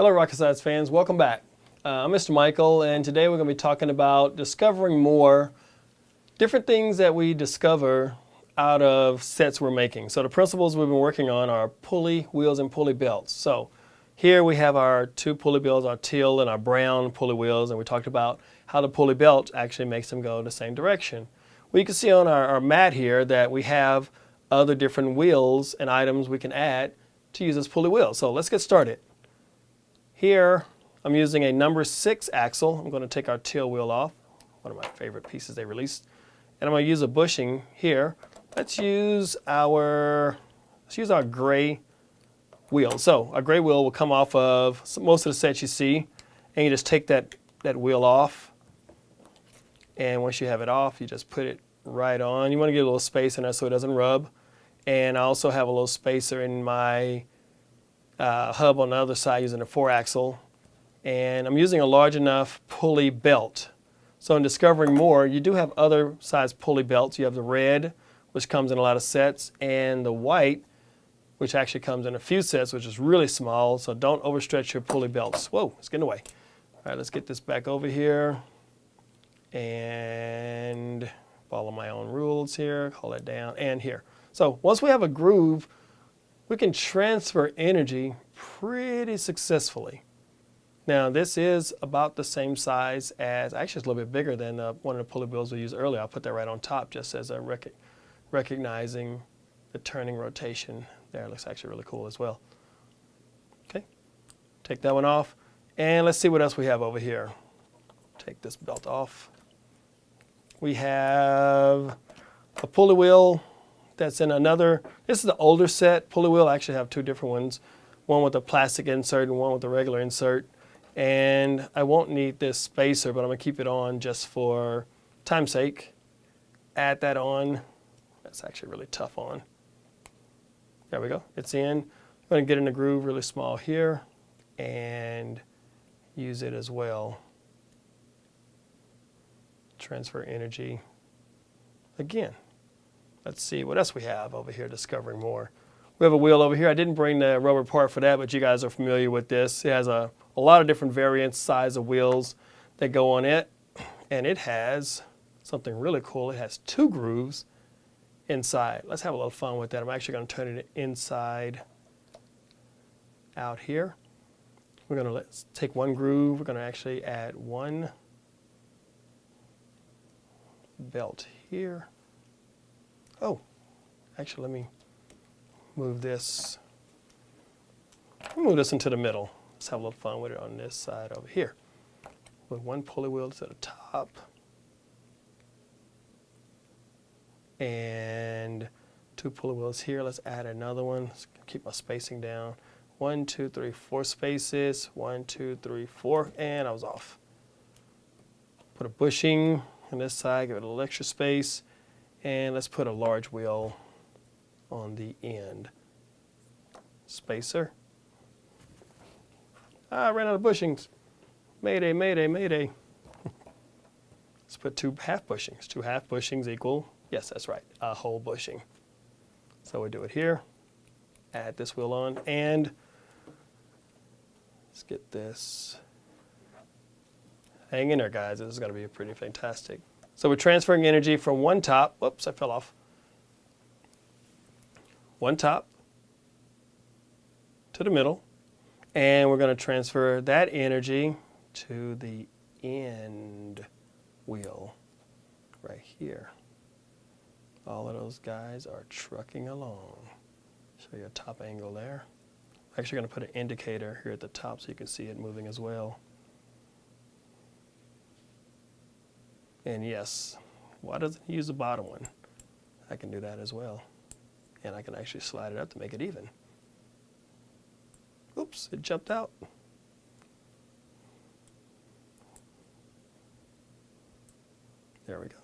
Hello Rocket Science fans, welcome back. I'm Mr. Michael, and today we're going to be talking about discovering more different things that we discover out of sets we're making. So the principles we've been working on are pulley wheels and pulley belts. So here we have our two pulley belts, our teal and our brown pulley wheels, and we talked about how the pulley belt actually makes them go the same direction. Well, you can see on our mat here that we have other different wheels and items we can add to use as pulley wheels. So let's get started. Here, I'm using a number 6 axle. I'm going to take our tail wheel off, one of my favorite pieces they released. And I'm going to use a bushing here. Let's use our gray wheel. So our gray wheel will come off of most of the sets you see, and you just take that wheel off. And once you have it off, you just put it right on. You want to get a little space in there so it doesn't rub. And I also have a little spacer in my hub on the other side using a 4-axle, and I'm using a large enough pulley belt. So in discovering more, you do have other size pulley belts. You have the red, which comes in a lot of sets, and the white, which actually comes in a few sets, which is really small, so don't overstretch your pulley belts. Whoa, it's getting away. All right, let's get this back over here and follow my own rules here, hold it down, and here. So once we have a groove, we can transfer energy pretty successfully. Now this is about the same size as, actually it's a little bit bigger than one of the pulley wheels we used earlier. I'll put that right on top just as a recognizing the turning rotation there. It looks actually really cool as well. Okay, take that one off, and let's see what else we have over here. Take this belt off. We have a pulley wheel that's in another, this is the older set pulley wheel. I actually have two different ones, one with a plastic insert and one with a regular insert. And I won't need this spacer, but I'm going to keep it on just for time's sake. Add that on. That's actually really tough on. There we go. It's in. I'm going to get in the groove really small here and use it as well. Transfer energy. Again. Let's see what else we have over here, discovering more. We have a wheel over here. I didn't bring the rubber part for that, but you guys are familiar with this. It has a lot of different variants, size of wheels that go on it. And it has something really cool. It has 2 grooves inside. Let's have a little fun with that. I'm actually going to turn it inside out here. We're going to take one groove. We're going to actually add one belt here. Oh, actually, let me move this. Move this into the middle. Let's have a little fun with it on this side over here. With one pulley wheel to the top. And 2 pulley wheels here. Let's add another one. Let's keep my spacing down. 1, 2, 3, 4 spaces. 1, 2, 3, 4, and I was off. Put a bushing on this side, give it a little extra space. And let's put a large wheel on the end. Spacer. I ran out of bushings. Mayday, mayday, mayday. Let's put 2 half bushings. 2 half bushings equal, yes, that's right, a whole bushing. So we do it here. Add this wheel on, and let's get this. Hang in there, guys. This is going to be pretty fantastic. So we're transferring energy from one top, whoops, I fell off. One top to the middle, and we're going to transfer that energy to the end wheel right here. All of those guys are trucking along. Show you a top angle there. I'm actually going to put an indicator here at the top so you can see it moving as well. And yes, why doesn't he use the bottom one? I can do that as well. And I can actually slide it up to make it even. Oops, it jumped out. There we go.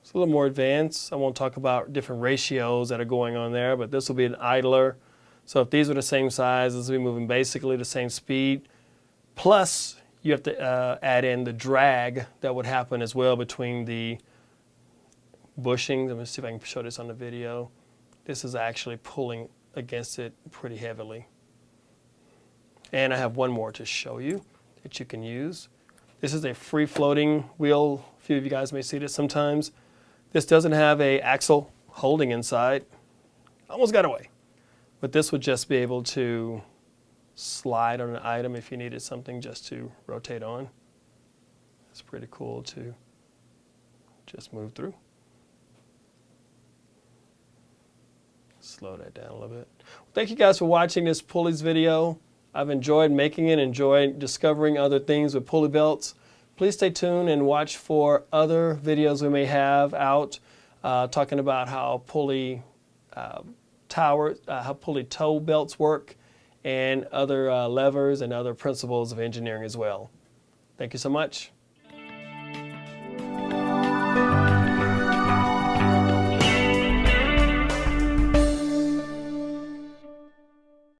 It's a little more advanced. I won't talk about different ratios that are going on there, but this will be an idler. So if these were the same size, this will be moving basically the same speed. Plus, you have to add in the drag that would happen as well between the bushings. Let me see if I can show this on the video. This is actually pulling against it pretty heavily. And I have one more to show you that you can use. This is a free floating wheel. A few of you guys may see this sometimes. This doesn't have an axle holding inside. Almost got away. But this would just be able to slide on an item if you needed something just to rotate on. It's pretty cool to just move through. Slow that down a little bit. Thank you guys for watching this pulleys video. I've enjoyed making it, enjoyed discovering other things with pulley belts. Please stay tuned and watch for other videos we may have out talking about how pulley how pulley toe belts work and other levers and other principles of engineering as well. Thank you so much.